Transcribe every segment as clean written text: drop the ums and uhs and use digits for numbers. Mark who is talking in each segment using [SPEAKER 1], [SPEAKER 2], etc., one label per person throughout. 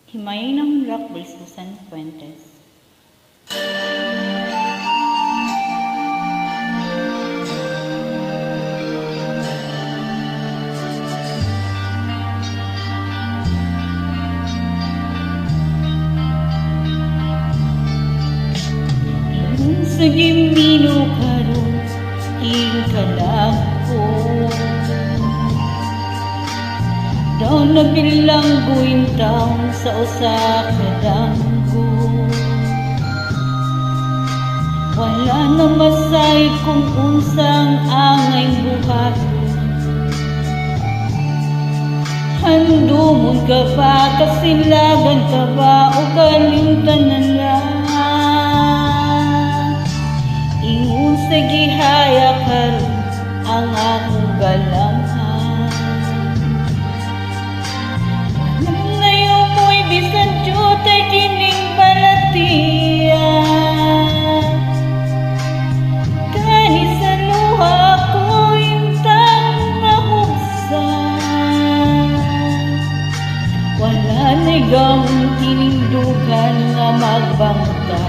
[SPEAKER 1] Himayay ng Hunlak by Susan Fuentes. Sa gimino karon ing kadako daw nabilangguin taon sa usa ka danggo. Wala na masay kung unsang angay buhat. Handumon ka pa, kasilagan ka ba o kalimtan na lang. Ingon sa gihaya karon ang akong galamhan. Ngayon mo'y bisan jutay kining balatian. Kani sa luha ko intang nahugsan. Wala na'y gamon kining dugan nga magbangka.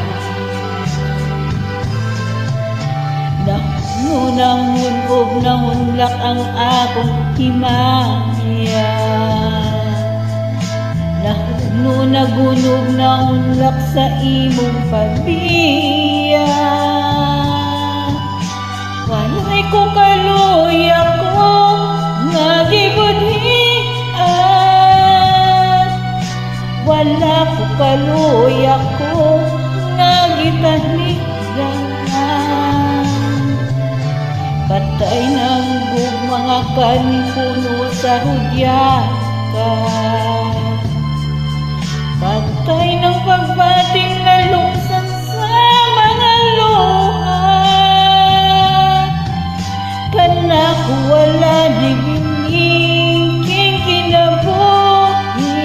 [SPEAKER 1] Ngunangun og nahunlak ang akong himaya. Nagunog nahunlak sa imong pagbiya. Walay ko kaluya ko nga gibudhian. Wala ko kaluya ko nga gitahligan. Patay ng mga kanipuno sa hudyaka. Patay ng pagbating na luksan sa mga luha. Kanako wala di biniging kinabuhi.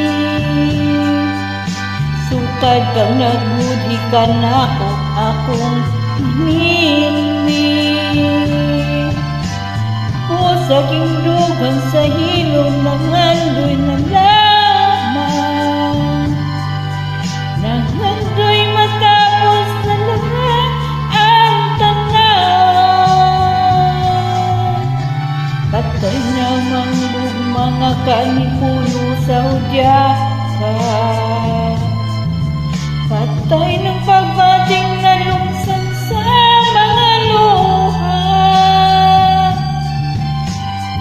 [SPEAKER 1] Sukad kang nagmudhi kanako akong pinili. Sa kindugan sa hilom ng andoy na lamang. Nangandoy matapos na lahat ang tanan. Patay namang mga kanipuno sa hudyaka. Patay ng pagbating na lungsan sa mga luha.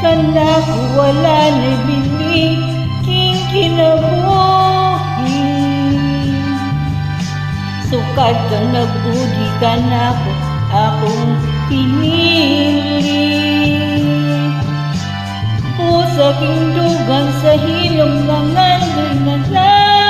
[SPEAKER 1] Kanako wala na'y biniging kinabuhi. Sukad kang nagbuhi kanako akong pinili. Pusa kindugan sa hilom ng andoy na lamang.